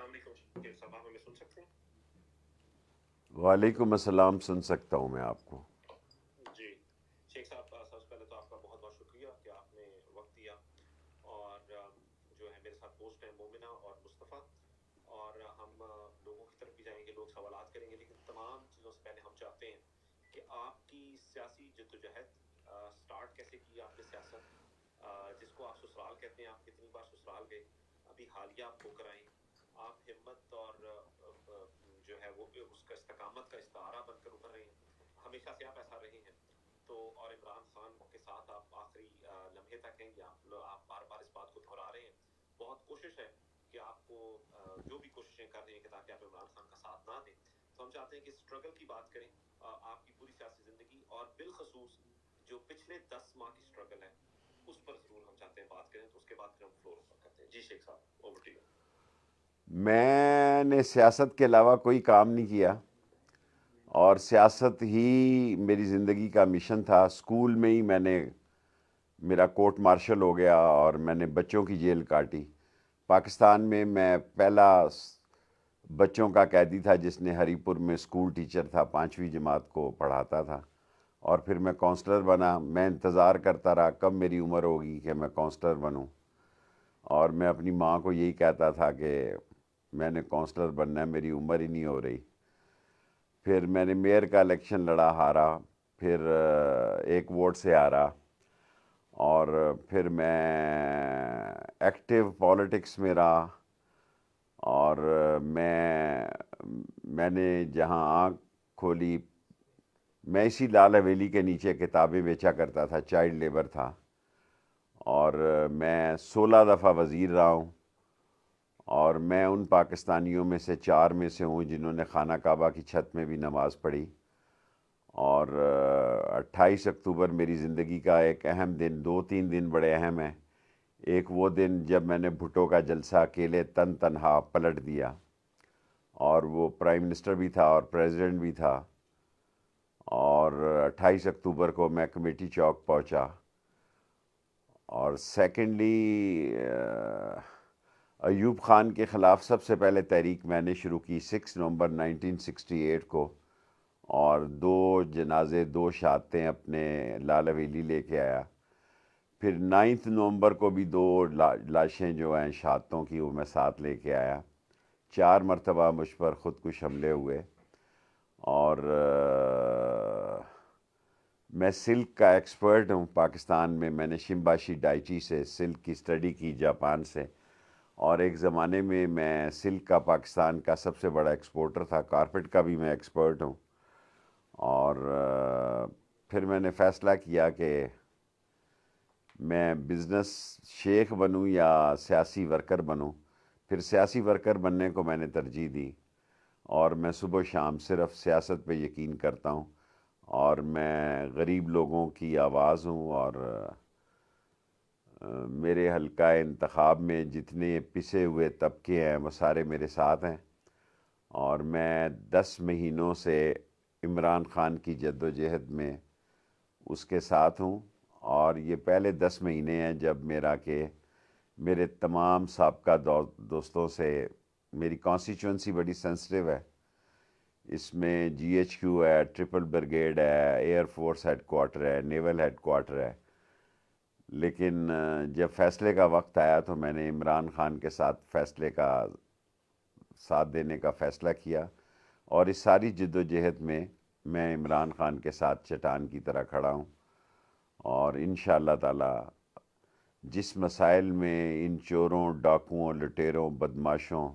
علیکم شکیل صاحب، آپ ہمیں سن سکتے ہیں؟ وعلیکم السلام، سن سکتا ہوں میں آپ کو۔ جی شیخ صاحب، سب سے پہلے تو آپ کا بہت بہت شکریہ کہ آپ نے وقت دیا، اور جو ہے میرے ساتھ دوست ہیں مومنہ اور مصطفیٰ، اور ہم لوگوں کی طرف بھی جائیں گے، لوگ سوالات کریں گے، لیکن تمام چیزوں سے پہلے ہم چاہتے ہیں کہ آپ کی سیاسی جدوجہد سٹارٹ کیسے کی آپ نے سیاست، جس کو آپ سسرال کہتے ہیں، آپ کتنی بار سسرال گئے، ابھی حالیہ آپ ہو کر آئیں، آپ ہمت اور جو ہے وہ اس کا استقامت کا استعارہ بن کر ابھر رہے ہیں، ہمیشہ سے آپ ایسا رہے ہیں تو، اور عمران خان کے ساتھ آپ آخری لمحے تک ہیں، آپ بار بار اس بات کو دہرا رہے ہیں، بہت کوشش ہے کہ آپ کو جو بھی کوششیں کر رہے ہیں کہ تاکہ آپ عمران خان کا ساتھ نہ دیں، تو ہم چاہتے ہیں کہ اسٹرگل کی بات کریں، آپ کی پوری سیاسی زندگی اور بالخصوص جو پچھلے 10 ماہ کی اسٹرگل ہے اس پر ضرور ہم چاہتے ہیں بات کریں، تو اس کے بعد پھر ہم فلور اوپر کرتے ہیں۔ جی شیخ صاحب، اوور ٹو یو۔ میں نے سیاست کے علاوہ کوئی کام نہیں کیا، اور سیاست ہی میری زندگی کا مشن تھا۔ اسکول میں ہی میرا کورٹ مارشل ہو گیا اور میں نے بچوں کی جیل کاٹی۔ پاکستان میں میں پہلا بچوں کا قیدی تھا جس نے ہری پور میں اسکول ٹیچر تھا، 5ویں جماعت کو پڑھاتا تھا، اور پھر میں کونسلر بنا۔ میں انتظار کرتا رہا کب میری عمر ہوگی کہ میں کونسلر بنوں، اور میں اپنی ماں کو یہی کہتا تھا کہ میں نے کونسلر بننا ہے، میری عمر ہی نہیں ہو رہی۔ پھر میں نے میئر کا الیکشن لڑا، ہارا، پھر 1 ووٹ سے ہارا، اور پھر میں ایکٹیو پالیٹکس میں رہا، اور میں نے جہاں آنکھ کھولی، میں اسی لال حویلی کے نیچے کتابیں بیچا کرتا تھا، چائلڈ لیبر تھا، اور میں 16 دفعہ وزیر رہا ہوں، اور میں ان پاکستانیوں میں سے 4 میں سے ہوں جنہوں نے خانہ کعبہ کی چھت میں بھی نماز پڑھی۔ اور 28 اکتوبر میری زندگی کا ایک اہم دن، 2 3 دن بڑے اہم ہیں۔ ایک وہ دن جب میں نے بھٹو کا جلسہ اکیلے تنہا پلٹ دیا، اور وہ پرائم منسٹر بھی تھا اور پریزیڈنٹ بھی تھا، اور 28 اکتوبر کو میں کمیٹی چوک پہنچا۔ اور سیکنڈلی، ایوب خان کے خلاف سب سے پہلے تحریک میں نے شروع کی 6 نومبر 1968 کو، اور 2 جنازے 2 شہادتیں اپنے لال حویلی لے کے آیا۔ پھر 9 نومبر کو بھی 2 لاشیں جو ہیں شہادتوں کی وہ میں ساتھ لے کے آیا۔ 4 مرتبہ مجھ پر خودکش حملے ہوئے، اور میں سلک کا ایکسپرٹ ہوں پاکستان میں۔ میں نے شمباشی ڈائچی سے سلک کی اسٹڈی کی، جاپان سے، اور ایک زمانے میں سلک کا پاکستان کا سب سے بڑا ایکسپورٹر تھا۔ کارپیٹ کا بھی میں ایکسپرٹ ہوں۔ اور پھر میں نے فیصلہ کیا کہ میں بزنس شیخ بنوں یا سیاسی ورکر بنوں۔ پھر سیاسی ورکر بننے کو میں نے ترجیح دی، اور میں صبح و شام صرف سیاست پہ یقین کرتا ہوں، اور میں غریب لوگوں کی آواز ہوں، اور میرے حلقہ انتخاب میں جتنے پسے ہوئے طبقے ہیں وہ سارے میرے ساتھ ہیں، اور میں 10 مہینوں سے عمران خان کی جد و جہد میں اس کے ساتھ ہوں۔ اور یہ پہلے 10 مہینے ہیں جب میرے تمام سابقہ دوستوں سے، میری کانسٹیچوئنسی بڑی سینسٹیو ہے، اس میں جی ایچ کیو ہے، ٹرپل بریگیڈ ہے، ایئر فورس ہیڈ کوارٹر ہے، نیول ہیڈ کوارٹر ہے، لیکن جب فیصلے کا وقت آیا تو میں نے عمران خان کے ساتھ فیصلے کا ساتھ دینے کا فیصلہ کیا، اور اس ساری جد و جہد میں عمران خان کے ساتھ چٹان کی طرح کھڑا ہوں، اور انشاءاللہ تعالی جس مسائل میں ان چوروں، ڈاکوؤں، لٹیروں، بدماشوں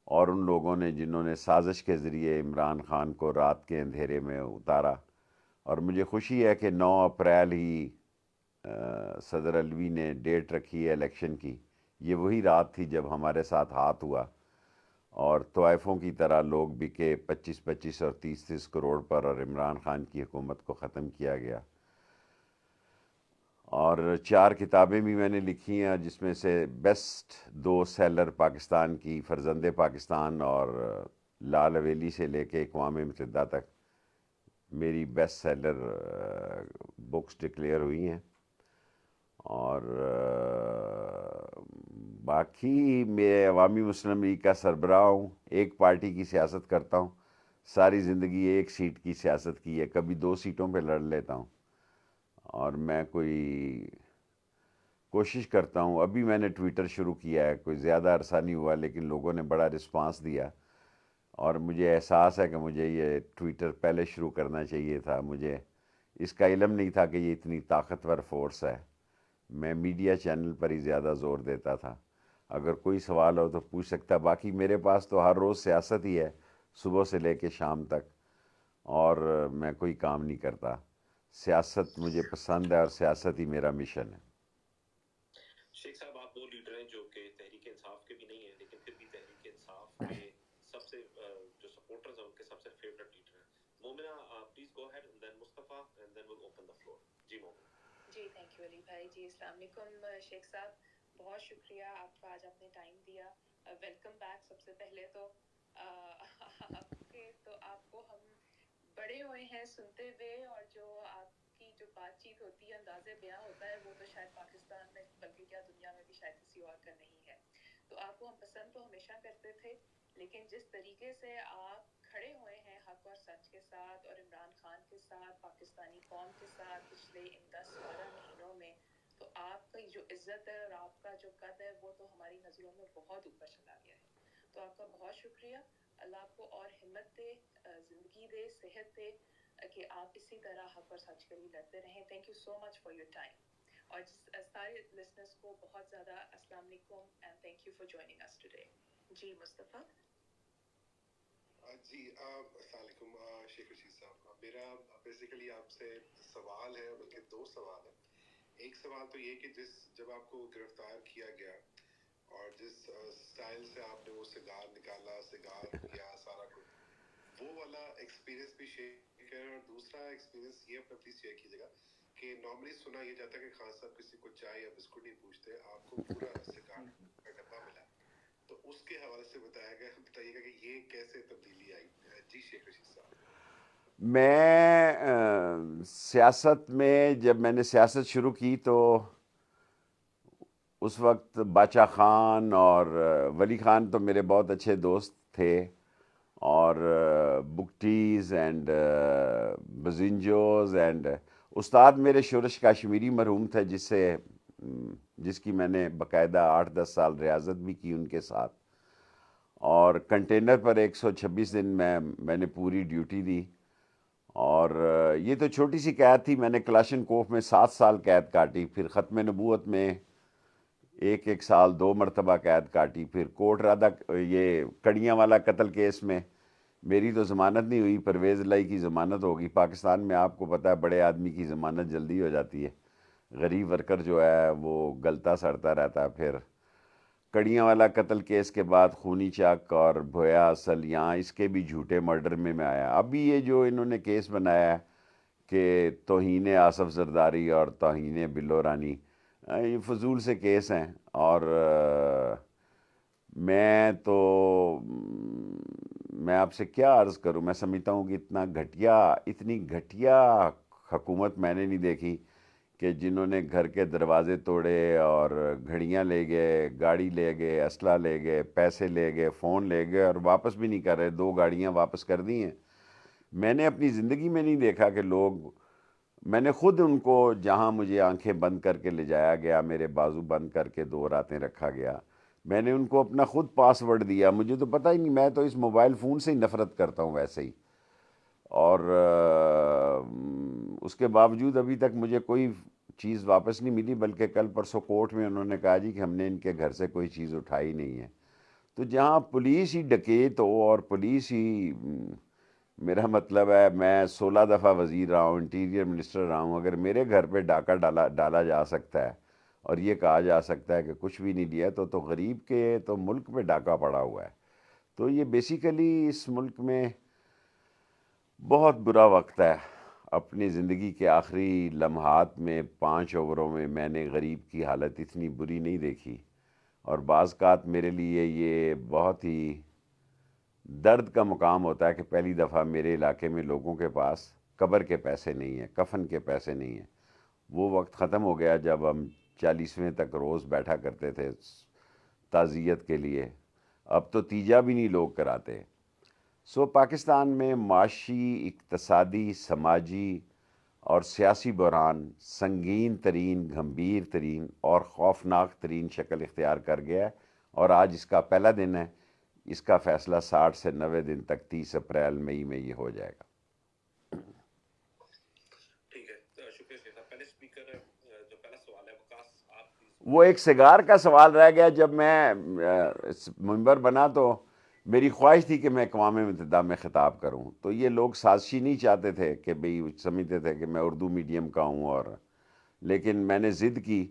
اور ان لوگوں نے جنہوں نے سازش کے ذریعے عمران خان کو رات کے اندھیرے میں اتارا، اور مجھے خوشی ہے کہ 9 اپریل ہی صدر الوی نے ڈیٹ رکھی ہے الیکشن کی۔ یہ وہی رات تھی جب ہمارے ساتھ ہاتھ ہوا، اور طوائفوں کی طرح لوگ بکے 25 اور 30 کروڑ پر، اور عمران خان کی حکومت کو ختم کیا گیا۔ اور 4 کتابیں بھی میں نے لکھی ہیں، جس میں سے بیسٹ 2 سیلر پاکستان کی فرزند پاکستان اور لال حویلی سے لے کے اقوام متحدہ تک میری بیسٹ سیلر بکس ڈکلیئر ہوئی ہیں، اور باقی میں عوامی مسلم لیگ کا سربراہ ہوں، ایک پارٹی کی سیاست کرتا ہوں، ساری زندگی ایک سیٹ کی سیاست کی ہے، کبھی 2 سیٹوں پہ لڑ لیتا ہوں، اور میں کوئی کوشش کرتا ہوں. ابھی میں نے ٹویٹر شروع کیا ہے، کوئی زیادہ عرصہ نہیں ہوا، لیکن لوگوں نے بڑا رسپانس دیا، اور مجھے احساس ہے کہ مجھے یہ ٹویٹر پہلے شروع کرنا چاہیے تھا. مجھے اس کا علم نہیں تھا کہ یہ اتنی طاقتور فورس ہے. میں میڈیا چینل پر ہی زیادہ زور دیتا تھا. اگر کوئی سوال ہو تو پوچھ سکتا. باقی میرے پاس تو ہر روز سیاست ہی ہے، صبح سے لے کے شام تک، اور میں کوئی کام نہیں کرتا. سیاست مجھے پسند ہے، اور سیاست ہی میرا مشن ہے. شیخ صاحب آپ وہ لیڈر ہیں جو کہ تحریک انصاف کے بھی نہیں ہیں، لیکن پھر بھی تحریک انصاف کے سب سے جو سپورٹرز ہیں ان کے سب سے فیوریٹ لیڈر ہیں. Momina please go ahead, and then Mustafa, and then will open the floor. جی مومنہ. جی تھینک یو علی بھائی. جی السلام علیکم شیخ صاحب، بہت شکریہ آپ کا، آج آپ نے ٹائم دیا. Welcome back. سب سے پہلے تو آپ کو ہم بڑے ہوئے ہیں سنتے ہوئے، اور جو آپ کی جو بات چیت ہوتی ہے، انداز بیاں ہوتا ہے، وہ تو شاید پاکستان میں بلکہ کیا دنیا میں بھی شاید کسی اور کا نہیں ہے. تو آپ کو ہم پسند تو ہمیشہ کرتے تھے، لیکن جس طریقے سے آپ کھڑے ہوئے ہیں حق اور سچ کے ساتھ، اور عمران خان کے ساتھ، پاکستانی قوم کے ساتھ پچھلے ان 10-12 مہینوں میں، تو آپ کی جو عزت ہے اور آپ کا جو قد ہے، وہ تو ہماری نظروں میں بہت اوپر چلا گیا ہے. تو آپ کا بہت شکریہ. اللہ آپ کو اور ہمت دے، زندگی دے، صحت دے، کہ آپ اسی طرح حق اور سچ کے لیے لڑتے رہیں. Thank you so much for your time. اور سارے لسنرس کو بہت زیادہ السلام علیکم and thank you for joining اس ٹوڈے. جی مصطفیٰ. جی السلام علیکم شیخ رشید صاحب. میرا بیسیکلی آپ سے سوال ہے، بلکہ 2 سوال ہیں. ایک سوال تو یہ کہ جب آپ کو گرفتار کیا گیا اور جس سٹائل سے آپ نے وہ سگار نکالا، سگار کیا، سارا کچھ، وہ والا ایکسپیرینس بھی شیئر کریں. اور دوسرا ایکسپیرینس یہ اپنا پلیز شیئر کیجیے گا کہ نارملی سنا یہ جاتا ہے کہ خان صاحب کسی کو چائے یا بسکٹ نہیں پوچھتے، آپ کو پورا سگار کا ڈبہ ملا، تو اس کے حوالے سے بتائیے گا کہ یہ کیسے تبدیلی آئی. جی شیخ رشید صاحب. میں سیاست میں جب میں نے سیاست شروع کی تو اس وقت باچا خان اور ولی خان تو میرے بہت اچھے دوست تھے، اور بکٹیز اینڈ بزنجوز اینڈ استاد میرے شورش کاشمیری مرحوم تھے، جس کی میں نے باقاعدہ 8-10 سال ریاضت بھی کی ان کے ساتھ، اور کنٹینر پر 126 دن میں نے پوری ڈیوٹی دی. اور یہ تو چھوٹی سی قید تھی. میں نے کلاشن کوف میں 7 سال قید کاٹی، پھر ختم نبوت میں 1 سال 2 مرتبہ قید کاٹی، پھر کوٹ رادہ یہ کڑیاں والا قتل کیس میں میری تو ضمانت نہیں ہوئی، پرویز الہی کی ضمانت ہوگی. پاکستان میں آپ کو پتہ ہے بڑے آدمی کی ضمانت جلدی ہو جاتی ہے، غریب ورکر جو ہے وہ گلتا سڑتا رہتا ہے. پھر کڑیاں والا قتل کیس کے بعد خونی چک اور بھویا اصل، یہاں اس کے بھی جھوٹے مرڈر میں آیا. ابھی یہ جو انہوں نے کیس بنایا ہے کہ توہین آصف زرداری اور توہین بلو رانی، یہ فضول سے کیس ہیں. اور میں آپ سے کیا عرض کروں، میں سمجھتا ہوں کہ اتنی گھٹیا حکومت میں نے نہیں دیکھی کہ جنہوں نے گھر کے دروازے توڑے اور گھڑیاں لے گئے، گاڑی لے گئے، اسلحہ لے گئے، پیسے لے گئے، فون لے گئے، اور واپس بھی نہیں کر رہے. 2 گاڑیاں واپس کر دی ہیں. میں نے اپنی زندگی میں نہیں دیکھا کہ میں نے خود ان کو، جہاں مجھے آنکھیں بند کر کے لے جایا گیا، میرے بازو بند کر کے 2 راتیں رکھا گیا، میں نے ان کو اپنا خود پاس ورڈ دیا. مجھے تو پتہ ہی نہیں، میں تو اس موبائل فون سے ہی نفرت کرتا ہوں ویسے ہی. اور اس کے باوجود ابھی تک مجھے کوئی چیز واپس نہیں ملی، بلکہ کل پرسوں کورٹ میں انہوں نے کہا جی کہ ہم نے ان کے گھر سے کوئی چیز اٹھائی نہیں ہے. تو جہاں پولیس ہی ڈکیت ہو اور پولیس ہی، میرا مطلب ہے میں 16 دفعہ وزیر رہا ہوں، انٹیریئر منسٹر رہا ہوں، اگر میرے گھر پہ ڈاکہ ڈالا جا سکتا ہے اور یہ کہا جا سکتا ہے کہ کچھ بھی نہیں دیا، تو غریب کے تو ملک پہ ڈاکہ پڑا ہوا ہے. تو یہ بیسیکلی اس ملک میں بہت برا وقت ہے. اپنی زندگی کے آخری لمحات میں 5 اووروں میں نے غریب کی حالت اتنی بری نہیں دیکھی. اور بعض اوقات میرے لیے یہ بہت ہی درد کا مقام ہوتا ہے کہ پہلی دفعہ میرے علاقے میں لوگوں کے پاس قبر کے پیسے نہیں ہیں، کفن کے پیسے نہیں ہیں. وہ وقت ختم ہو گیا جب ہم 40ویں تک روز بیٹھا کرتے تھے. تعزیت کے لیے، اب تو تیجا بھی نہیں لوگ کراتے۔ سو پاکستان میں معاشی، اقتصادی، سماجی اور سیاسی بحران سنگین ترین، گھمبیر ترین اور خوفناک ترین شکل اختیار کر گیا ہے، اور آج اس کا پہلا دن ہے۔ اس کا فیصلہ 60 سے 90 دن تک 30 اپریل مئی میں یہ ہو جائے گا۔ ٹھیک ہے، شکریہ شیخ صاحب۔ پہلے اسپیکر جو پہلا سوال ہے وکاس آپ کی وہ ایک سگار کا سوال رہ گیا۔ جب میں ممبر بنا تو میری خواہش تھی کہ میں اقوام متحدہ میں خطاب کروں، تو یہ لوگ سازشی نہیں چاہتے تھے کہ بھئی سمجھتے تھے کہ میں اردو میڈیم کا ہوں، اور لیکن میں نے ضد کی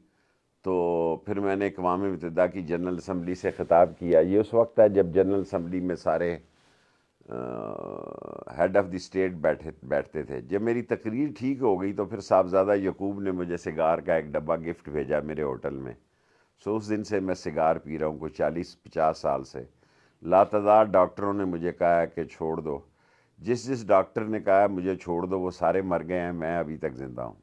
تو پھر میں نے اقوام متحدہ کی جنرل اسمبلی سے خطاب کیا۔ یہ اس وقت ہے جب جنرل اسمبلی میں سارے ہیڈ آف دی اسٹیٹ بیٹھتے تھے۔ جب میری تقریر ٹھیک ہو گئی تو پھر صاحبزادہ یعقوب نے مجھے سگار کا ایک ڈبہ گفٹ بھیجا میرے ہوٹل میں۔ سو اس دن سے میں سگار پی رہا ہوں، کوئی 40-50 سال سے۔ لاتعداد ڈاکٹروں نے مجھے کہا ہے کہ چھوڑ دو، جس ڈاکٹر نے کہا ہے مجھے چھوڑ دو وہ سارے مر گئے ہیں، میں ابھی تک زندہ ہوں۔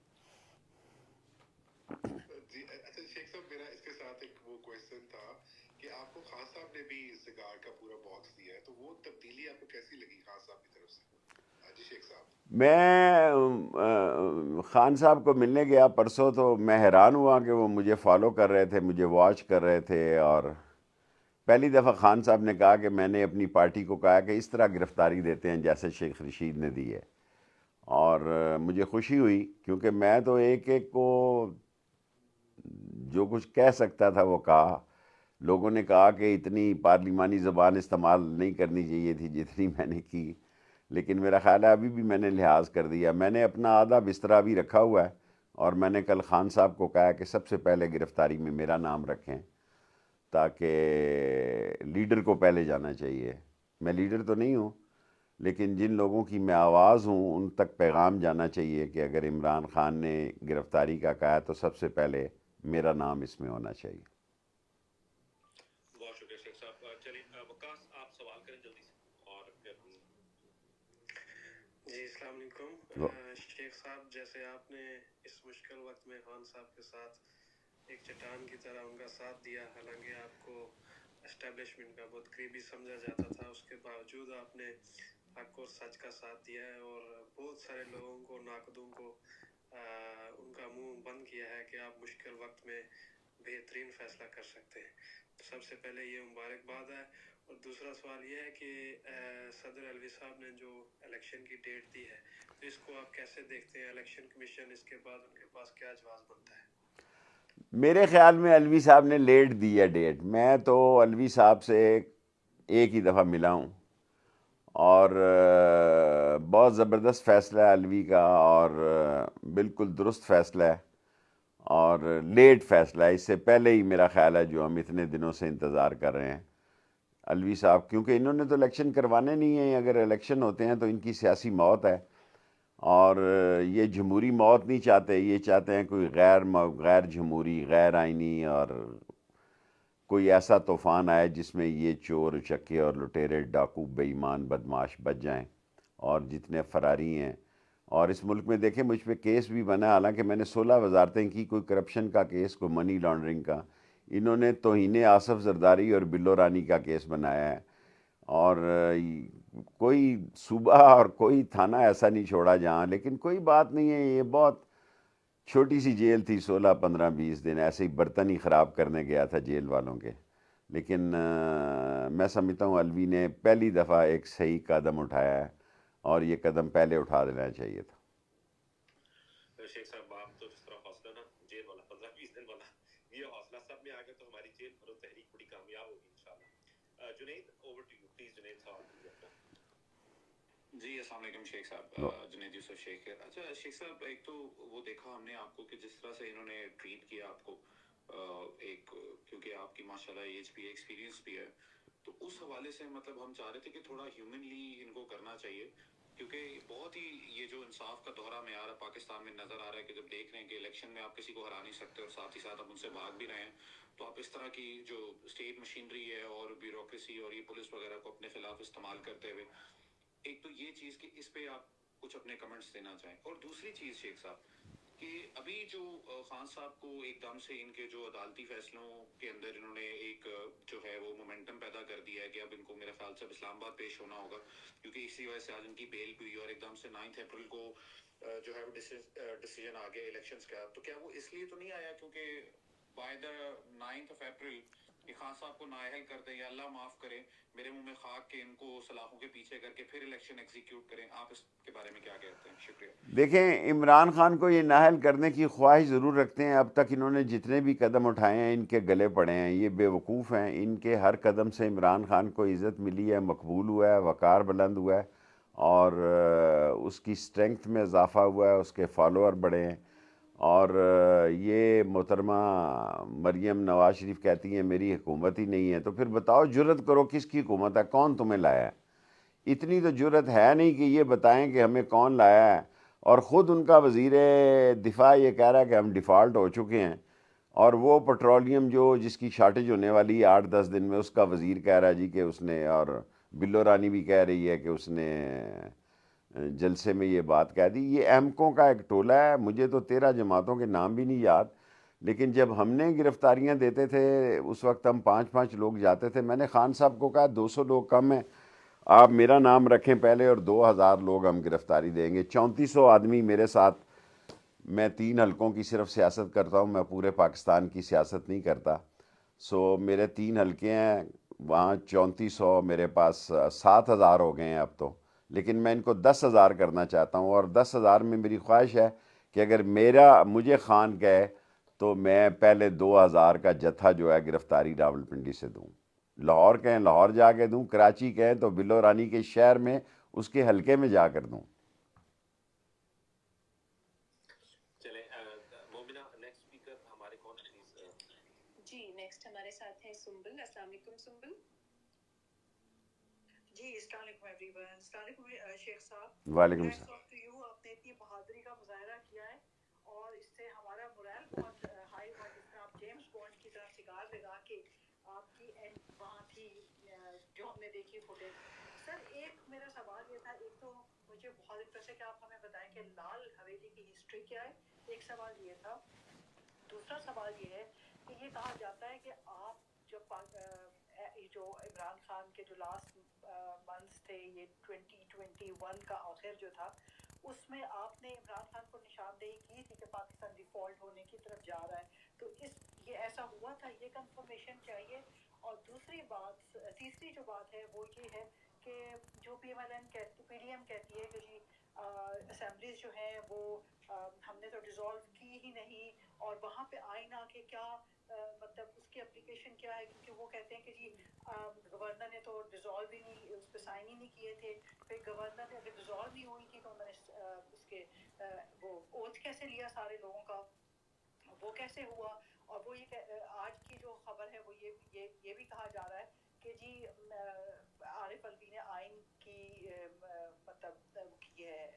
جی اچھا شیخ صاحب، میرا اس کے ساتھ ایک وہ کویشچن تھا کہ آپ کو خان صاحب نے بھی سگار کا پورا باکس دیا ہے، تو وہ تبدیلی آپ کو کیسی لگی خان صاحب کی طرف سے؟ جی شیخ صاحب، میں خان صاحب کو ملنے گیا پرسوں، تو میں حیران ہوا کہ وہ مجھے فالو کر رہے تھے، مجھے واچ کر رہے تھے، اور پہلی دفعہ خان صاحب نے کہا کہ میں نے اپنی پارٹی کو کہا کہ اس طرح گرفتاری دیتے ہیں جیسے شیخ رشید نے دی ہے، اور مجھے خوشی ہوئی کیونکہ میں تو ایک ایک کو جو کچھ کہہ سکتا تھا وہ کہا۔ لوگوں نے کہا کہ اتنی پارلیمانی زبان استعمال نہیں کرنی چاہیے تھی جتنی میں نے کی، لیکن میرا خیال ہے ابھی بھی میں نے لحاظ کر دیا۔ میں نے اپنا آدھا بستر بھی رکھا ہوا ہے، اور میں نے کل خان صاحب کو کہا کہ سب سے پہلے گرفتاری میں میرا نام رکھیں، تاکہ لیڈر کو پہلے جانا چاہیے۔ میں لیڈر تو نہیں ہوں، لیکن جن لوگوں کی میں آواز ہوں ان تک پیغام جانا چاہیے کہ اگر عمران خان نے گرفتاری کا کہا ہے تو سب سے پہلے میرا نام اس میں ہونا چاہیے۔ بہت شکریہ شیخ صاحب۔ چلیے وکاس آپ سوال کریں جلدی سے، اور پھر ہم جی السلام علیکم شیخ صاحب، جیسے آپ نے اس مشکل وقت میں خان صاحب کے ساتھ ایک چٹان کی طرح ان کا ساتھ دیا، حالانکہ آپ کو اسٹیبلشمنٹ کا بہت قریبی سمجھا جاتا تھا، اس کے باوجود آپ نے حق اور سچ کا ساتھ دیا ہے، اور بہت سارے لوگوں کو، ناقدوں کو ان کا منہ بند کیا ہے کہ آپ مشکل وقت میں بہترین فیصلہ کر سکتے ہیں۔ تو سب سے پہلے یہ مبارکباد ہے، اور دوسرا سوال یہ ہے کہ صدر الوی صاحب نے جو الیکشن کی ڈیٹ دی ہے، تو اس کو آپ کیسے دیکھتے ہیں؟ الیکشن کمیشن اس کے بعد ان کے پاس کیا جواز بنتا ہے؟ میرے خیال میں الوی صاحب نے لیٹ دی ہے ڈیٹ۔ میں تو الوی صاحب سے ایک ہی دفعہ ملا ہوں، اور بہت زبردست فیصلہ ہے الوی کا، اور بالکل درست فیصلہ ہے، اور لیٹ فیصلہ ہے۔ اس سے پہلے ہی میرا خیال ہے جو ہم اتنے دنوں سے انتظار کر رہے ہیں الوی صاحب، کیونکہ انہوں نے تو الیکشن کروانے نہیں ہیں۔ اگر الیکشن ہوتے ہیں تو ان کی سیاسی موت ہے، اور یہ جمہوری موت نہیں چاہتے، یہ چاہتے ہیں کوئی غیر جمہوری، غیر آئینی، اور کوئی ایسا طوفان آئے جس میں یہ چور، چکے اور لٹیرے، ڈاکو، بے ایمان، بدماش بچ جائیں، اور جتنے فراری ہیں۔ اور اس ملک میں دیکھیں مجھ پہ کیس بھی بنا، حالانکہ میں نے 16 وزارتیں کی، کوئی کرپشن کا کیس، کوئی منی لانڈرنگ کا۔ انہوں نے توہین آصف زرداری اور بلو رانی کا کیس بنایا ہے، اور کوئی صوبہ اور کوئی تھانہ ایسا نہیں چھوڑا جہاں، لیکن کوئی بات نہیں ہے، یہ بہت چھوٹی سی جیل تھی، 16-15-20 دن ایسے ہی برتن ہی خراب کرنے گیا تھا جیل والوں کے۔ لیکن میں سمجھتا ہوں الوی نے پہلی دفعہ ایک صحیح قدم اٹھایا ہے، اور یہ قدم پہلے اٹھا دینا چاہیے تھا۔ شیخ صاحب آپ تو جس طرح حوصلہ نا جیل والا 15-20 دن والا، یہ حوصلہ سب میں آ گیا تو ہماری جیل بھرو تحریک بڑی کامیاب ہوگی انشاءاللہ۔ Junaid over to you please, Junaid سوال کیجیے اپنا۔ جی السلام علیکم شیخ صاحب، جنید یوسف شیخ ہے۔ اچھا شیخ صاحب، ایک تو وہ دیکھا ہم نے آپ کو کہ جس طرح سے انہوں نے ٹریٹ کیا آپ کو، ایک کیونکہ آپ کی ماشاءاللہ ایج بھی ہے، ایکسپیرینس بھی ہے، تو اس حوالے سے مطلب ہم چاہ رہے تھے کہ تھوڑا ہیومنلی ان کو کرنا چاہیے، کیونکہ بہت ہی یہ جو انصاف کا دورہ معیار ہے پاکستان میں نظر آ رہا ہے کہ جب دیکھ رہے ہیں کہ الیکشن میں آپ کسی کو ہرا نہیں سکتے، اور ساتھ ہی ساتھ آپ ان سے بھاگ بھی رہے ہیں، تو آپ اس طرح کی جو اسٹیٹ مشینری ہے اور بیوروکریسی اور یہ پولیس وغیرہ کو اپنے خلاف استعمال کرتے ہوئے، ایک تو یہ چیز کہ اس پہ آپ کچھ اپنے کمنٹس دینا چاہیں، اور دوسری چیز شیخ صاحب کہ ابھی جو خان صاحب کو ایک دم سے ان کے جو عدالتی فیصلوں کے اندر انہوں نے ایک جو ہے وہ مومنٹم پیدا کر دیا ہے کہ اب ان کو میرے خیال سے اسلام آباد پیش ہونا ہوگا، کیونکہ اسی وجہ سے آج ان کی بیل بھی ہوئی اور ایک دم سے 9 اپریل کو جو ہے وہ ڈیسیجن آ گیا الیکشنز کا، تو کیا وہ اس لیے تو نہیں آیا کیونکہ بائی دا 9 اپریل کہ خان صاحب کو نااہل کر دیں یا اللہ معاف کرے میرے منہ میں خاک کے ان کو سلاخوں کے پیچھے کر کے پھر الیکشن ایگزیکیوٹ کریں؟ آپ اس کے بارے میں کیا کہتے ہیں؟ شکریہ. دیکھیں، عمران خان کو یہ نااہل کرنے کی خواہش ضرور رکھتے ہیں. اب تک انہوں نے جتنے بھی قدم اٹھائے ہیں ان کے گلے پڑے ہیں. یہ بے وقوف ہیں. ان کے ہر قدم سے عمران خان کو عزت ملی ہے، مقبول ہوا ہے، وقار بلند ہوا ہے، اور اس کی اسٹرینگتھ میں اضافہ ہوا ہے، اس کے فالوور بڑھے ہیں. اور یہ محترمہ مریم نواز شریف کہتی ہیں میری حکومت ہی نہیں ہے، تو پھر بتاؤ جرت کرو کس کی حکومت ہے، کون تمہیں لایا ہے؟ اتنی تو جرت ہے نہیں کہ یہ بتائیں کہ ہمیں کون لایا ہے. اور خود ان کا وزیر دفاع یہ کہہ رہا ہے کہ ہم ڈیفالٹ ہو چکے ہیں، اور وہ پٹرولیم جو جس کی شارٹیج ہونے والی ہے 8-10 دن میں، اس کا وزیر کہہ رہا ہے جی کہ اس نے، اور بلو رانی بھی کہہ رہی ہے کہ اس نے جلسے میں یہ بات کہہ دی. یہ احمقوں کا ایک ٹولہ ہے. مجھے تو 13 جماعتوں کے نام بھی نہیں یاد، لیکن جب ہم نے گرفتاریاں دیتے تھے اس وقت ہم 5-5 لوگ جاتے تھے. میں نے خان صاحب کو کہا 200 لوگ کم ہیں، آپ میرا نام رکھیں پہلے اور 2000 لوگ ہم گرفتاری دیں گے. 3400 آدمی میرے ساتھ. میں 3 حلقوں کی صرف سیاست کرتا ہوں، میں پورے پاکستان کی سیاست نہیں کرتا. سو میرے 3 حلقے ہیں، وہاں 3400، میرے پاس 7000 ہو گئے ہیں اب تو. لیکن میں ان کو 10,000 کرنا چاہتا ہوں، اور 10,000 میں میری خواہش ہے کہ اگر مجھے خان کہے تو میں پہلے 2000 کا جتھا جو ہے گرفتاری راولپنڈی سے دوں. لاہور کہیں لاہور جا کے دوں، کراچی کہیں تو بلو رانی کے شہر میں اس کے حلقے میں جا کر دوں. چلیں مومنہ نیکسٹ اسپیکر ہمارے کون پلیز؟ جی نیکسٹ ہمارے ساتھ ہیں سنبل. السلام علیکم سنبل. جی السلام علیکم ایوری ون. السلام علیکم شیخ صاحب. وعلیکم السلام. To you. آپ نے اتنی بہادری کا مظاہرہ کیا ہے اور اس سے ہمارا مورال بہت ہائی ہوا، جس طرح آپ جیمس بانڈ کی طرح سگار لگا کے آپ کی اینڈ وہاں تھی جو ہم نے دیکھی فوٹیج. سر ایک میرا سوال یہ تھا، ایک تو مجھے بہت انٹرسٹ ہے کہ آپ ہمیں بتائیں کہ لال حویلی کی ہسٹری کیا ہے. ایک سوال یہ تھا. دوسرا سوال یہ ہے کہ یہ کہا جاتا ہے کہ آپ جب جو عمران خان کے جو لاسٹ منتھس تھے، یہ 2021 کا آخر جو تھا، اس میں آپ نے عمران خان کو نشاندہی کی تھی کہ پاکستان ڈیفالٹ ہونے کی طرف جا رہا ہے. تو یہ ایسا ہوا تھا، یہ کنفرمیشن چاہیے. اور تیسری جو بات ہے وہ یہ ہے کہ جو پی ڈی ایم کہتی ہے کہ جی اسمبلیز جو ہیں وہ ہم نے تو ڈیزالو کی ہی نہیں، اور وہاں پہ آئین آ کے کیا مطلب اس کی اپلیکیشن کیا ہے، کیونکہ وہ کہتے ہیں کہ جی گورنر نے تو ڈیزالو بھی نہیں، اس پہ سائن ہی نہیں کیے تھے. پھر گورنر نے اگر ڈیزالو نہیں ہوئی تھی تو انہوں نے اس کے وہ اوتھ کیسے لیا سارے لوگوں کا، وہ کیسے ہوا. اور وہ یہ آج کی جو خبر ہے وہ یہ بھی کہا جا رہا ہے کہ جی عارف الوی نے آئین کی مطلب کی ہے،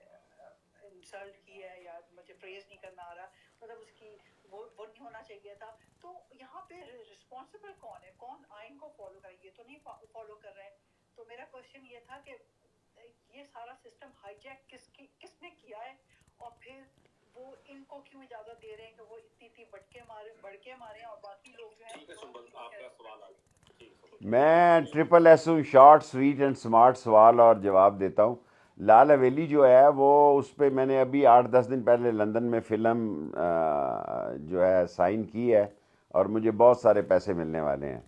انسلٹ کی ہے، یا مجھے فریز نہیں کرنا آ رہا، مطلب اس کی وہ نہیں ہونا چاہیے تھا. تو یہاں پہ رسپانسبل کون ہے؟ کون آئین کو فالو کرے؟ یہ تو نہیں فالو کر رہے ہیں. تو میرا کوشچن یہ تھا کہ یہ سارا سسٹم ہائی جیک کس نے کیا ہے، اور پھر وہ ان کو کیوں اجازت دے رہے ہیں کہ وہ اتنی بڑھ کے مارے اور باقی لوگ جو ٹھیک ہے سنبل، آپ کا سوال آ گیا. میں ٹرپل ایس ہوں، شارٹ سویٹ اینڈ سمارٹ سوال اور جواب دیتا ہوں. لال حویلی جو ہے وہ اس پہ میں نے ابھی 8-10 دن پہلے لندن میں فلم جو ہے سائن کی ہے، اور مجھے بہت سارے پیسے ملنے والے ہیں.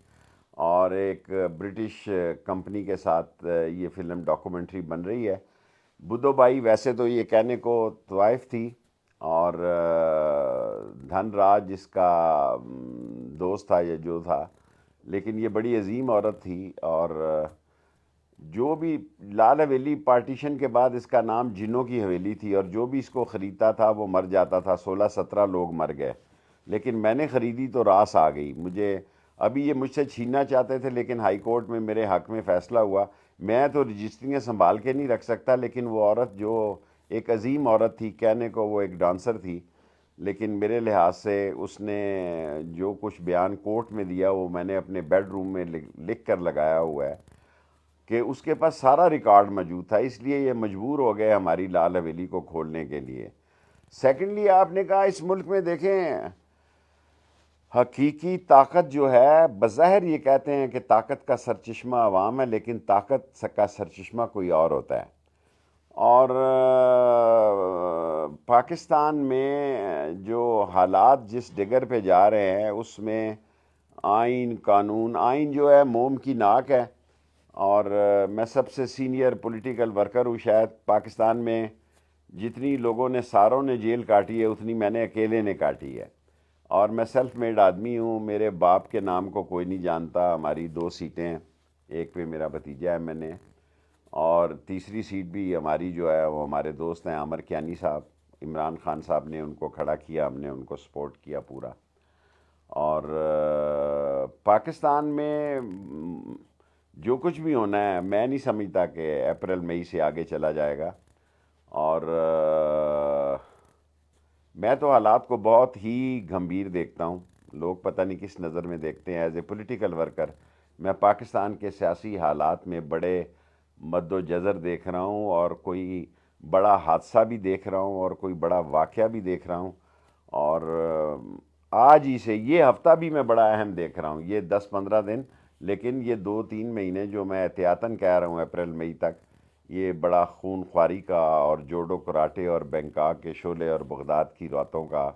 اور ایک برٹش کمپنی کے ساتھ یہ فلم ڈاکومنٹری بن رہی ہے. بدھو بھائی ویسے تو یہ کہنے کو طوائف تھی، اور دھن راج اس کا دوست تھا یا جو تھا، لیکن یہ بڑی عظیم عورت تھی. اور جو بھی لال حویلی پارٹیشن کے بعد اس کا نام جنوں کی حویلی تھی، اور جو بھی اس کو خریدتا تھا وہ مر جاتا تھا. 16-17 لوگ مر گئے، لیکن میں نے خریدی تو راس آ گئی. ابھی یہ مجھ سے چھیننا چاہتے تھے، لیکن ہائی کورٹ میں میرے حق میں فیصلہ ہوا. میں تو رجسٹریاں سنبھال کے نہیں رکھ سکتا، لیکن وہ عورت جو ایک عظیم عورت تھی، کہنے کو وہ ایک ڈانسر تھی، لیکن میرے لحاظ سے اس نے جو کچھ بیان کورٹ میں دیا وہ میں نے اپنے بیڈ روم میں لکھ کر لگایا ہوا ہے کہ اس کے پاس سارا ریکارڈ موجود تھا. اس لیے یہ مجبور ہو گئے ہماری لال حویلی کو کھولنے کے لیے. سیکنڈلی آپ نے کہا اس ملک میں دیکھیں حقیقی طاقت جو ہے بظاہر یہ کہتے ہیں کہ طاقت کا سرچشمہ عوام ہے، لیکن طاقت کا سرچشمہ کوئی اور ہوتا ہے. اور پاکستان میں جو حالات جس ڈگر پہ جا رہے ہیں اس میں آئین قانون، آئین جو ہے موم کی ناک ہے. اور میں سب سے سینئر پولیٹیکل ورکر ہوں شاید پاکستان میں. جتنی لوگوں نے ساروں نے جیل کاٹی ہے اتنی میں نے اکیلے نے کاٹی ہے. اور میں سیلف میڈ آدمی ہوں، میرے باپ کے نام کو کوئی نہیں جانتا. ہماری 2 سیٹیں، ایک پہ میرا بھتیجا ہے میں نے، اور تیسری سیٹ بھی ہماری جو ہے وہ ہمارے دوست ہیں عامر کیانی صاحب. عمران خان صاحب نے ان کو کھڑا کیا، ہم نے ان کو سپورٹ کیا پورا. اور پاکستان میں جو کچھ بھی ہونا ہے میں نہیں سمجھتا کہ اپریل مئی سے آگے چلا جائے گا. اور میں تو حالات کو بہت ہی گھمبیر دیکھتا ہوں. لوگ پتہ نہیں کس نظر میں دیکھتے ہیں. ایز اے پولیٹیکل ورکر میں پاکستان کے سیاسی حالات میں بڑے مد و جزر دیکھ رہا ہوں، اور کوئی بڑا حادثہ بھی دیکھ رہا ہوں، اور کوئی بڑا واقعہ بھی دیکھ رہا ہوں. اور آج ہی سے یہ ہفتہ بھی میں بڑا اہم دیکھ رہا ہوں، یہ 10-15 دن، لیکن یہ 2-3 مہینے جو میں احتیاطاً کہہ رہا ہوں اپریل مئی تک، یہ بڑا خون خواری کا اور جوڑو کراٹے اور بینکاک کے شعلے اور بغداد کی راتوں کا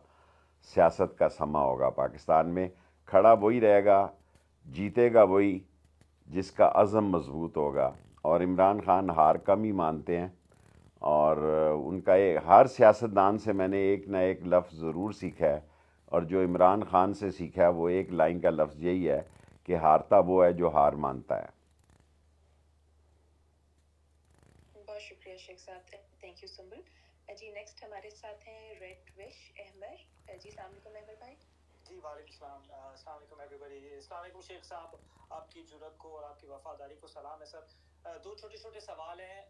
سیاست کا سما ہوگا. پاکستان میں کھڑا وہی رہے گا، جیتے گا وہی جس کا عزم مضبوط ہوگا. اور عمران خان ہار کم ہی مانتے ہیں. اور ان کا ہر سیاستدان سے میں نے ایک نہ ایک لفظ ضرور سیکھا ہے، اور جو عمران خان سے سیکھا ہے وہ ایک لائن کا لفظ یہی ہے کہ ہارتا وہ ہے جو ہار مانتا ہے. بہت شکریہ شیخ صاحب، تھینک یو سمبل. جی نیکسٹ ہمارے ساتھ ہیں ریڈ وش احمر. جی السلام علیکم احمر بھائی. جی وعلیکم السلام. السلام علیکم ایوری بڈی. السلام علیکم شیخ صاحب، آپ کی جرأت کو اور آپ کی وفاداری کو سلام ہے سر. 2 چھوٹے چھوٹے سوال ہیں.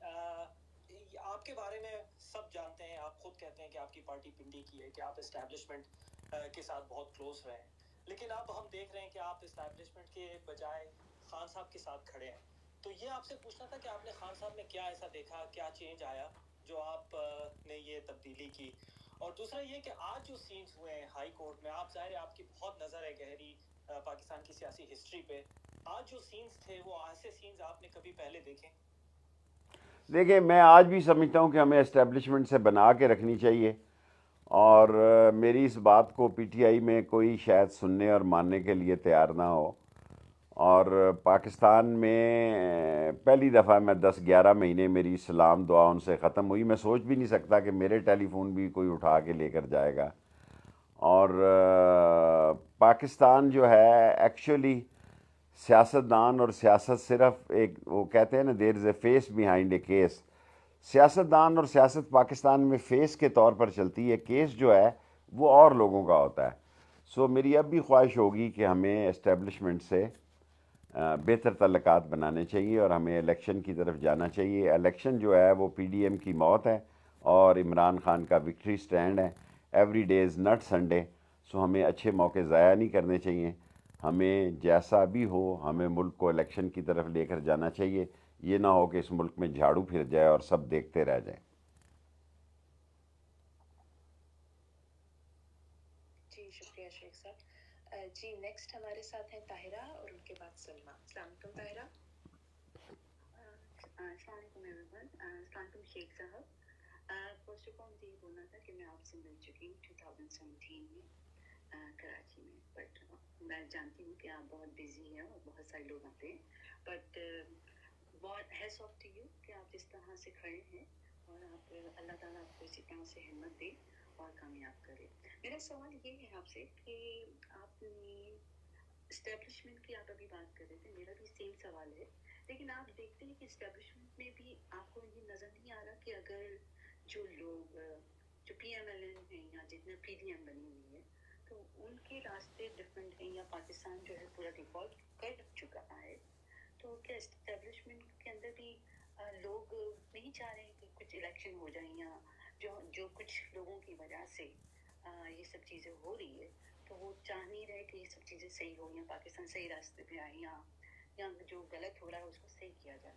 آپ کے بارے میں سب جانتے ہیں، آپ خود کہتے ہیں کہ آپ کی پارٹی پنڈی کی ہے، کہ آپ اسٹیبلشمنٹ کے ساتھ بہت کلوز رہے ہیں، لیکن اب ہم دیکھ رہے ہیں کہ آپ اسٹیبلشمنٹ کے بجائے خان صاحب کے ساتھ کھڑے ہیں. تو یہ آپ سے پوچھنا تھا کہ آپ نے خان صاحب میں کیا ایسا دیکھا، کیا چینج آیا جو آپ نے یہ تبدیلی کی. اور دوسرا یہ کہ آج جو سینز ہوئے ہیں ہائی کورٹ میں، آپ ظاہر ہے آپ کی بہت نظر ہے گہری پاکستان کی سیاسی ہسٹری پہ، آج جو سینز تھے وہ ایسے سینز آپ نے کبھی پہلے دیکھے؟ دیکھیں میں آج بھی سمجھتا ہوں کہ ہمیں اسٹیبلشمنٹ سے بنا کے رکھنی چاہیے. اور میری اس بات کو پی ٹی آئی میں کوئی شاید سننے اور ماننے کے لیے تیار نہ ہو. اور پاکستان میں پہلی دفعہ میں 10-11 مہینے میری سلام دعا ان سے ختم ہوئی. میں سوچ بھی نہیں سکتا کہ میرے ٹیلی فون بھی کوئی اٹھا کے لے کر جائے گا. اور پاکستان جو ہے ایکچولی سیاستدان اور سیاست صرف ایک، وہ کہتے ہیں نا دیر از اے فیس بیہائنڈ اے کیس. سیاستدان اور سیاست پاکستان میں فیس کے طور پر چلتی ہے، کیس جو ہے وہ اور لوگوں کا ہوتا ہے. سو میری اب بھی خواہش ہوگی کہ ہمیں اسٹیبلشمنٹ سے بہتر تعلقات بنانے چاہیے، اور ہمیں الیکشن کی طرف جانا چاہیے. الیکشن جو ہے وہ پی ڈی ایم کی موت ہے اور عمران خان کا وکٹری سٹینڈ ہے. Every day is not Sunday. So ہمیں اچھے موقع ضائع نہیں کرنے چاہیے. ہمیں جیسا بھی ہو ہمیں ملک کو الیکشن کی طرف لے کر جانا چاہیے. یہ نہ ہو کہ اس ملک میں جھاڑو پھر جائے اور سب دیکھتے رہ جائیں. جی شکریہ شیخ صاحب. جی نیکسٹ ہمارے ساتھ ہیں طاہرہ اور ان کے بعد سلمہ. السلام علیکم طاہرہ. السلام علیکم ایوری ون. السلام علیکم شیخ صاحب. فرسٹ آف آل مجھے یہ بولنا تھا کہ میں آپ سے مل چکی ہوں 2017 میں کراچی میں، بٹ میں جانتی ہوں کہ آپ بہت بزی ہیں اور بہت سارے لوگ آتے ہیں، بٹ بہت ہیٹس آف ٹو یو کہ آپ جس طرح سے کھڑے ہیں، اور آپ اللہ تعالیٰ آپ کو اسی طرح سے ہمت دے اور کامیاب کرے. میرا سوال یہ ہے آپ سے کہ آپ نے اسٹیبلشمنٹ کی آپ ابھی بات کر رہے تھے، میرا بھی سیم سوال ہے، لیکن آپ دیکھتے ہیں کہ اسٹیبلشمنٹ میں بھی آپ کو یہ نظر نہیں آ رہا کہ اگر جو لوگ جو پی ایم ایل این ہیں یا جتنے پی ڈی ایم بنی ہوئی ہے تو ان کے راستے ڈفرینٹ ہیں، یا پاکستان جو ہے پورا ڈیفالٹ کر چکا ہے، تو کیا اسٹیبلشمنٹ کے اندر بھی لوگ نہیں چاہ رہے ہیں کہ کچھ الیکشن ہو جائیں، یا جو کچھ لوگوں کی وجہ سے یہ سب چیزیں ہو رہی ہے تو وہ چاہ نہیں رہے کہ یہ سب چیزیں صحیح ہو، یا پاکستان صحیح راستے پہ آئے، یا جو غلط ہو رہا ہے اس کو صحیح کیا جائے.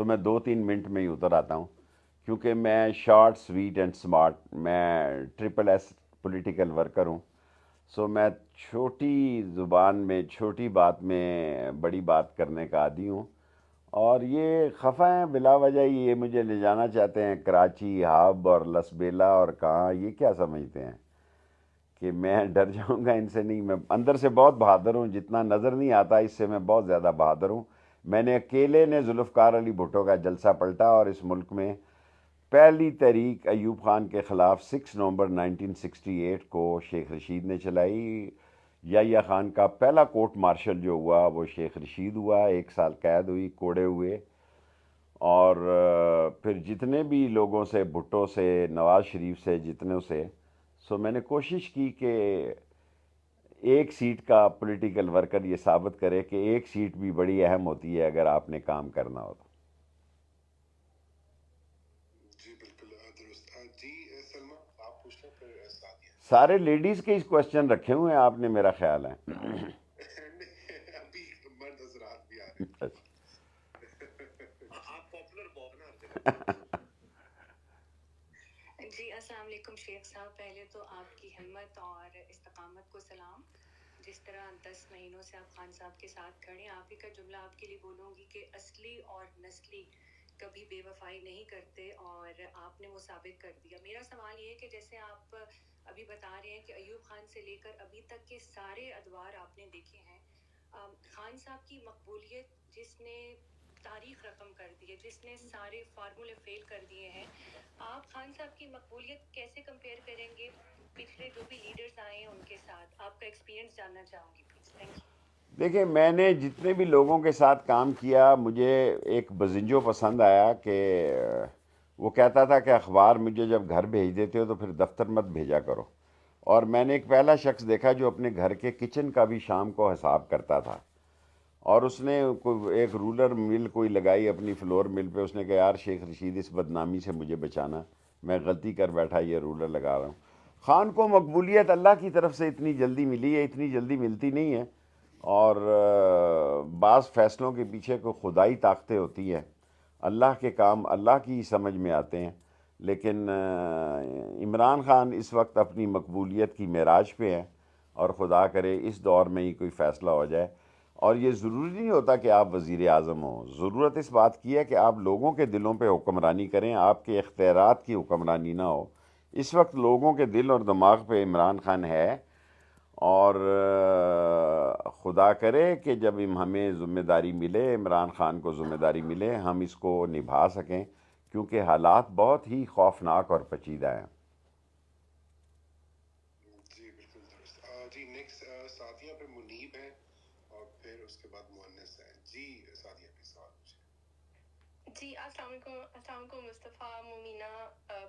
تو میں 2-3 منٹ میں ہی اتر آتا ہوں، کیونکہ میں شارٹ سویٹ اینڈ سمارٹ، میں SSS پولیٹیکل ورکر ہوں. سو میں چھوٹی زبان میں چھوٹی بات میں بڑی بات کرنے کا عادی ہوں. اور یہ خفا ہیں بلا وجہ، یہ مجھے لے جانا چاہتے ہیں کراچی، ہب اور لسبیلا اور کہاں. یہ کیا سمجھتے ہیں کہ میں ڈر جاؤں گا ان سے؟ نہیں، میں اندر سے بہت بہادر ہوں، جتنا نظر نہیں آتا اس سے میں بہت زیادہ بہادر ہوں. میں نے اکیلے نے ذوالفقار علی بھٹو کا جلسہ پلٹا، اور اس ملک میں پہلی تحریک ایوب خان کے خلاف 6 نومبر 1968 کو شیخ رشید نے چلائی. یحییٰ خان کا پہلا کورٹ مارشل جو ہوا وہ شیخ رشید ہوا، 1 سال قید ہوئی، کوڑے ہوئے. اور پھر جتنے بھی لوگوں سے، بھٹو سے، نواز شریف سے، جتنوں سے، سو میں نے کوشش کی کہ ایک سیٹ کا پولیٹیکل ورکر یہ ثابت کرے کہ ایک سیٹ بھی بڑی اہم ہوتی ہے اگر آپ نے کام کرنا ہو تو. جی بالکل درست. جی سلمہ آپ پوچھ لیں پھر سعدیہ. سارے لیڈیز کے اس کوشچن رکھے ہوئے ہیں آپ نے، میرا خیال ہے. ابھی مرد حضرات بھی آ رہے ہیں. آپ پاپولر بہت نا ہر جگہ. جی السلام علیکم شیخ صاحب. پہلے تو آپ کی ہمت اور استقامت کو سلام. جس طرح 10 مہینوں سے آپ خان صاحب کے ساتھ کھڑے ہیں، آپ ہی کا جملہ آپ کے لیے بولوں گی کہ اصلی اور نسلی کبھی بے وفائی نہیں کرتے، اور آپ نے وہ ثابت کر دیا. میرا سوال یہ ہے کہ جیسے آپ ابھی بتا رہے ہیں کہ ایوب خان سے لے کر ابھی تک کے سارے ادوار آپ نے دیکھے ہیں، خان صاحب کی مقبولیت جس نے تاریخ رقم کر دی ہے، جس نے سارے فارمولے فیل کر دیے ہیں، آپ خان صاحب کی مقبولیت کیسے کمپیئر کریں گے پچھلے جو بھی لیڈرز آئے ہیں ان کے ساتھ؟ آپ کا ایکسپیرینس جاننا چاہوں گی پلیز. Thank you. دیکھیں، میں نے جتنے بھی لوگوں کے ساتھ کام کیا، مجھے ایک بزنجو پسند آیا کہ وہ کہتا تھا کہ اخبار مجھے جب گھر بھیج دیتے ہو تو پھر دفتر مت بھیجا کرو. اور میں نے ایک پہلا شخص دیکھا جو اپنے گھر کے کچن کا بھی شام کو حساب کرتا تھا، اور اس نے ایک رولر مل کوئی لگائی اپنی فلور مل پہ. اس نے کہا یار شیخ رشید اس بدنامی سے مجھے بچانا، میں غلطی کر بیٹھا، یہ رولر لگا رہا ہوں. خان کو مقبولیت اللہ کی طرف سے اتنی جلدی ملی ہے، اتنی جلدی ملتی نہیں ہے. اور بعض فیصلوں کے پیچھے کوئی خدائی طاقتیں ہوتی ہیں، اللہ کے کام اللہ کی ہی سمجھ میں آتے ہیں. لیکن عمران خان اس وقت اپنی مقبولیت کی معراج پہ ہیں، اور خدا کرے اس دور میں ہی کوئی فیصلہ ہو جائے. اور یہ ضروری نہیں ہوتا کہ آپ وزیر اعظم ہوں، ضرورت اس بات کی ہے کہ آپ لوگوں کے دلوں پہ حکمرانی کریں، آپ کے اختیارات کی حکمرانی نہ ہو. اس وقت لوگوں کے دل اور دماغ پہ عمران خان ہے، اور خدا کرے کہ جب ہمیں ذمہ داری ملے، عمران خان کو ذمہ داری ملے، ہم اس کو نبھا سکیں، کیونکہ حالات بہت ہی خوفناک اور پیچیدہ ہیں. جی بالکل درست. جی نیکسٹ سعدیہ پہ منیب ہے، اور پھر اس کے بعد مؤنس ہے. جی سعدیہ پہ سوال پوچھیں. جی السلام علیکم. السلام علیکم مصطفیٰ، مومینہ،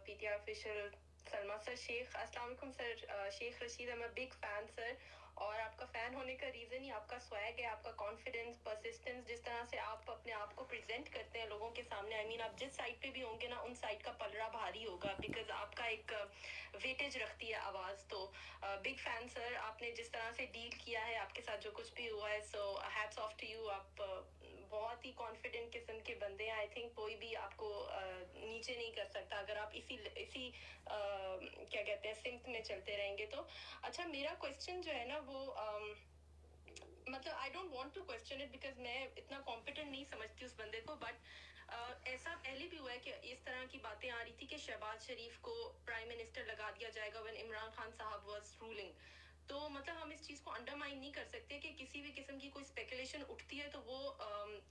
پی ٹی آر آفیشیل، سلمہ سر، شیخ. السلام علیکم sir. Sheikh Rashid, I'm a big fan sir, اور آپ کا فین ہونے کا ریزن ہی آپ کا سویگ ہے، آپ کا کانفیڈنس، پرسسٹنس، جس طرح سے آپ اپنے آپ کو پریزنٹ کرتے ہیں لوگوں کے سامنے. آئی مین آپ جس سائڈ پہ بھی ہوں گے نا، ان سائڈ کا پلڑا بھاری ہوگا، بیکاز آپ کا ایک ویٹیج رکھتی ہے آواز. تو بگ فین سر، آپ نے جس طرح سے ڈیل کیا ہے، آپ کے ساتھ جو کچھ بھی ہوا ہے، سو ہیٹس آف ٹو یو. آپ بہت ہی کانفیڈنٹ قسم کے بندے ہیں. آئی تھنک کوئی بھی آپ کو نیچے نہیں کر سکتا اگر آپ اسی کیا کہتے ہیں سمت میں چلتے رہیں گے. تو اچھا، میرا کوشچن جو ہے نا وہ مطلب I don't want to question it because میں اتنا کمپیٹنٹ نہیں سمجھتی اس بندے کو، بٹ ایسا پہلے بھی ہوا ہے کہ اس طرح کی باتیں آ رہی تھی کہ شہباز شریف کو پرائم منسٹر لگا دیا جائے گا وین عمران خان صاحب واز رولنگ. تو مطلب ہم اس چیز کو انڈرمائن نہیں کر سکتے کہ کسی بھی قسم کی کوئی اسپیکولیشن اٹھتی ہے تو وہ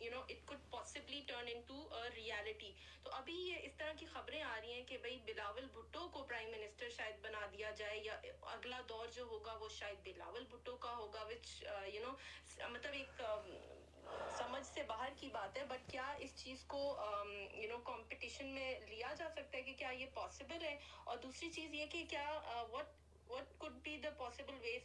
it could possibly turn into reality. تو ابھی یہ اس طرح کی خبریں آ رہی ہیں کہ بھائی بلاول بھٹو کو پرائم منسٹر شاید بنا دیا جائے، یا اگلا دور جو ہوگا وہ شاید بلاول بھٹو کا ہوگا، وچ مطلب ایک سمجھ سے باہر کی بات ہے. بٹ کیا اس چیز کو کمپٹیشن میں لیا جا سکتا ہے کہ کیا یہ پاسبل ہے؟ اور دوسری چیز یہ کہ کیا what could be the possible ways?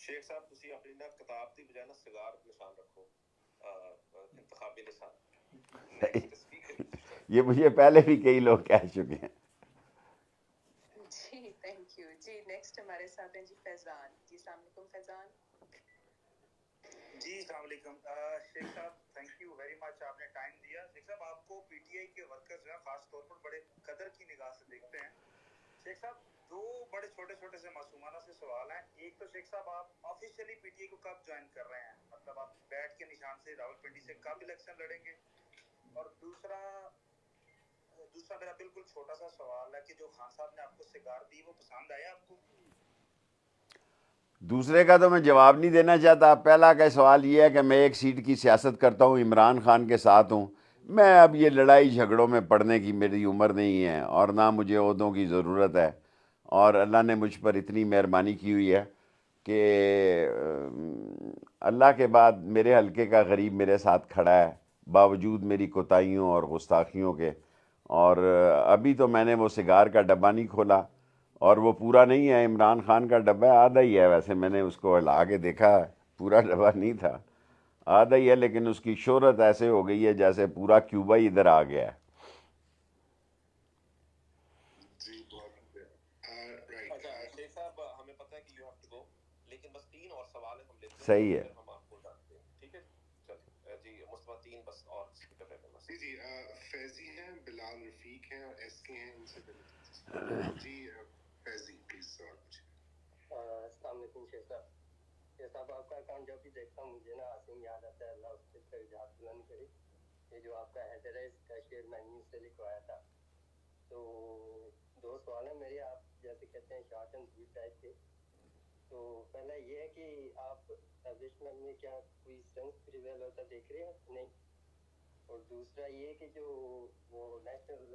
شیخ صاحب ਤੁਸੀਂ ਆਪਣੀ ਨਾ ਕਿਤਾਬ ਦੀ ਬਜਾਏ ਨਾ ਸਿਗਾਰ ਨਿਸ਼ਾਨ ਰੱਖੋ انتخابی نشان. Next speaker. یہ مجھے پہلے بھی کئی لوگ کہہ چکے ہیں. جی تھینک یو. جی نیکسٹ ہمارے ساتھ ہیں جی فیضان. جی السلام علیکم فیضان. جی السلام علیکم شیخ صاحب, تھینک یو ویری مچ, آپ نے ٹائم دیا. شیخ صاحب آپ کو پی ٹی آئی کے ورکرز جو ہیں خاص طور پر بڑے قدر کی نگاہ سے دیکھتے ہیں. شیخ صاحب دو بڑے چھوٹے چھوٹے سے معصومانہ سے سوال ہیں. ایک تو شیخ صاحب آپ آفیشیلی پی ٹی آئی کو کب جوائن کر رہے ہیں, مطلب آپ بیٹ کے نشان سے راولپنڈی سے کب الیکشن لڑیں گے؟ اور دوسرا میرا بالکل چھوٹا سا سوال ہے کہ جو خان صاحب نے آپ کو سگار دی وہ پسند آیا آپ کو؟ دوسرے کا تو میں جواب نہیں دینا چاہتا. پہلا کا سوال یہ ہے کہ میں ایک سیٹ کی سیاست کرتا ہوں, عمران خان کے ساتھ ہوں. میں اب یہ لڑائی جھگڑوں میں پڑنے کی میری عمر نہیں ہے, اور نہ مجھے عہدوں کی ضرورت ہے. اور اللہ نے مجھ پر اتنی مہربانی کی ہوئی ہے کہ اللہ کے بعد میرے حلقے کا غریب میرے ساتھ کھڑا ہے باوجود میری کوتاہیوں اور گستاخیوں کے. اور ابھی تو میں نے وہ سگار کا ڈبہ نہیں کھولا, اور وہ پورا نہیں ہے. عمران خان کا ڈبہ آدھا ہی ہے, ویسے میں نے اس کو ہلا کے دیکھا, پورا ڈبہ نہیں تھا, آدھا ہی ہے. لیکن اس کی شہرت ایسے ہو گئی ہے جیسے پورا کیوبا ہی ادھر آ گیا ہے. جی بہت رائٹ. اچھا شیخ صاحب ہمیں پتہ ہے کہ یو ہیو ٹو گو, لیکن بس 3 اور سوال ہیں ہم لیتے ہیں, صحیح ہے. پھر ہم آپ کو ڈالتے ہیں, ٹھیک ہے؟ چلیے جی مصطفیٰ 3 بس اور اسپیکر رہتے ہیں بس. جی فیضی ہیں, بلال رفیق ہیں اور ایس کے ہیں, ان سے پہلے جی فیضی پلیز سوال پوچھیں. السلام علیکم شیخ صاحب. شیخ صاحب آپ کا اکاؤنٹ جب بھی دیکھتا ہوں مجھے نا عاصم یاد آتا ہے, اللہ اس کے درجات بلند کرے. یہ جو آپ کا ہیڈر ہے اس کا شیئر میں نے سے لکھوایا تھا. تو 2 سوال ہیں میرے, آپ جیسے کہتے ہیں شارٹ اینڈ سویٹ ٹائپ کے. تو پہلا یہ ہے کہ آپ اسٹیبلشمنٹ میں کیا کوئی سینس پریویل ہوتا دیکھ رہے ہیں نہیں؟ اور دوسرا یہ کہ جو وہ نیشنل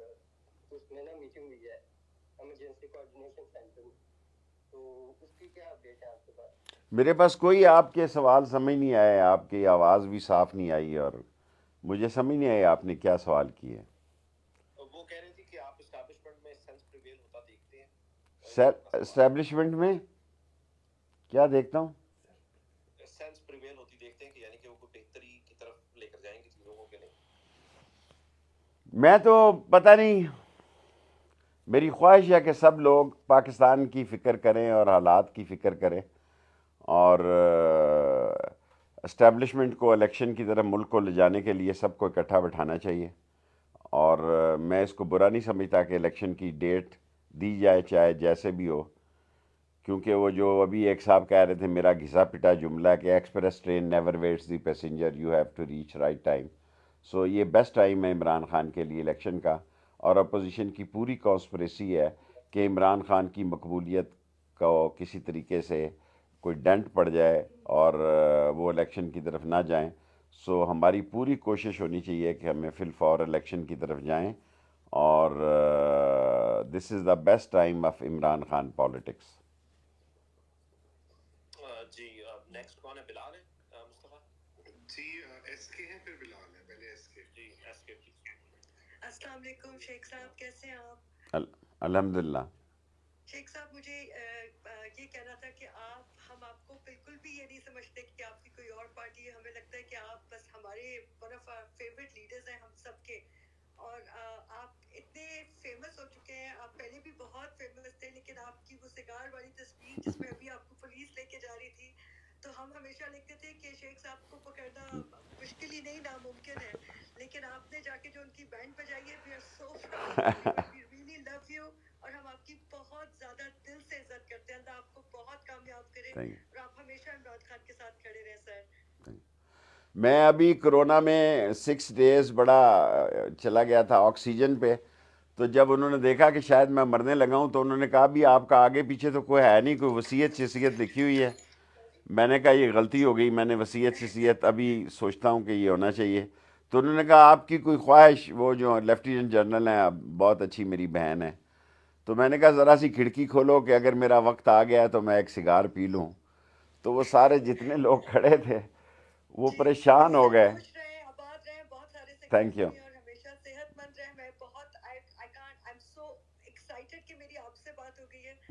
اس میں نا میٹنگ ہوئی ہے ایمرجنسی کوآرڈینیشن سینٹر میں, تو اس کی کیا اپڈیٹ ہے آپ کے پاس؟ میرے پاس کوئی آپ کے سوال سمجھ نہیں آئے, آپ کی آواز بھی صاف نہیں آئی, اور مجھے سمجھ نہیں آئی آپ نے کیا سوال کیے. وہ کہہ رہی تھی کہ آپ اسٹیبلشمنٹ میں سینس پریویل ہوتا دیکھتے ہیں. اسٹیبلشمنٹ میں کیا دیکھتا ہوں؟ سینس پریویل ہوتی دیکھتے ہیں کہ یعنی کہ وہ کوئی بہتری کی طرف لے کر جائیں گے چیزوں کو کہ نہیں؟ میں تو پتہ نہیں, میری خواہش ہے کہ سب لوگ پاکستان کی فکر کریں اور حالات کی فکر کریں, اور اسٹیبلشمنٹ کو الیکشن کی طرف ملک کو لے جانے کے لیے سب کو اکٹھا بٹھانا چاہیے. اور میں اس کو برا نہیں سمجھتا کہ الیکشن کی ڈیٹ دی جائے چاہے جیسے بھی ہو, کیونکہ وہ جو ابھی ایک صاحب کہہ رہے تھے میرا گھسا پٹا جملہ کہ express train never waits the passenger, you have to reach right time. So یہ بیسٹ ٹائم ہے عمران خان کے لیے الیکشن کا, اور اپوزیشن کی پوری کانسپریسی ہے کہ عمران خان کی مقبولیت کو کسی طریقے سے کوئی ڈنٹ پڑ جائے اور وہ الیکشن کی طرف نہ جائیں. سو ہماری پوری کوشش ہونی چاہیے کہ ہمیں فی الفور الیکشن کی طرف جائیں, اور this is the best time of Imran Khan politics. جی نیکسٹ کون ہے؟ بلال ہے مصطفیٰ؟ جی ایس کے ہیں, پھر بلال ہے, پہلے ایس کے. جی ایس کے. السلام علیکم شیخ صاحب, کیسے ہیں آپ؟ الحمدللہ. شیخ صاحب مجھے یہ کہنا تھا کہ ہم آپ کو بالکل بھی یہ نہیں سمجھتے کہ آپ کی کوئی اور پارٹی ہے. ہمیں لگتا ہے کہ آپ بس ہمارے one of our favourite leaders ہیں ہم سب کے, اور آپ اتنے فیمس ہو چکے ہیں. آپ پہلے بھی بہت فیمس تھے, لیکن آپ کی وہ سگار والی تصویر جس میں ابھی آپ کو پولیس لے کے جا رہی تھی, تو ہم ہمیشہ لکھتے تھے کہ شیخ صاحب کو پکڑنا مشکل ہی نہیں ناممکن ہے, لیکن آپ نے جا کے جو ان کی بینڈ بجائی ہے, we are so proud, we really love you, اور ہم آپ کی بہت زیادہ دل سے عزت کرتے ہیں. اللہ آپ کو بہت کامیاب کرے, اور آپ ہمیشہ عمران خان کے ساتھ کھڑے رہیں سر. میں ابھی کرونا میں 6 days بڑا چلا گیا تھا آکسیجن پہ, تو جب انہوں نے دیکھا کہ شاید میں مرنے لگا ہوں تو انہوں نے کہا بھی آپ کا آگے پیچھے تو کوئی ہے نہیں, کوئی وصیت شصیت لکھی ہوئی ہے. میں نے کہا یہ غلطی ہو گئی, میں نے وصیت شصیت ابھی سوچتا ہوں کہ یہ ہونا چاہیے. تو انہوں نے کہا آپ کی کوئی خواہش, وہ جو لیفٹیننٹ جنرل ہیں بہت اچھی میری بہن ہے, تو میں نے کہا ذرا سی کھڑکی کھولو کہ اگر میرا وقت آ گیا تو میں ایک سگار پی لوں. تو وہ سارے جتنے لوگ کھڑے تھے وہ پریشان ہو گئے. Thank you. ہمیشہ صحت مند رہے. میں بہت آئی ایم سو ایکسائٹیڈ کہ میری آپ سے بات ہو گئی ہے.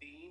3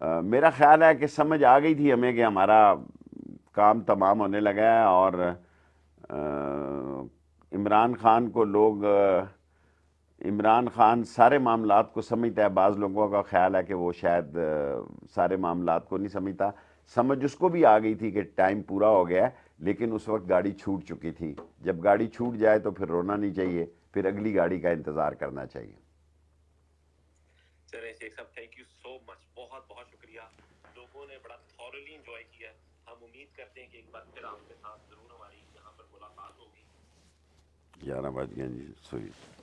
میرا خیال ہے کہ سمجھ آ گئی تھی ہمیں کہ ہمارا کام تمام ہونے لگا ہے، اور عمران خان کو لوگ عمران خان سارے معاملات کو سمجھتا ہے. بعض لوگوں کا خیال ہے کہ وہ شاید سارے معاملات کو نہیں سمجھتا. سمجھ اس کو بھی آ گئی تھی کہ ٹائم پورا ہو گیا ہے، لیکن اس وقت گاڑی چھوٹ چکی تھی. جب گاڑی چھوٹ جائے تو پھر رونا نہیں چاہیے، پھر اگلی گاڑی کا انتظار کرنا چاہیے. چلیں شیخ صاحب، تھینک یو سو مچ، بہت بہت شکریہ. لوگوں نے بڑا تھورلی انجوائے کیا. ہم امید کرتے ہیں کہ ایک بار پھر آپ کے ساتھ ضرور ہماری یہاں پر ملاقات ہوگی. 11 بج گئے جی، سوئی.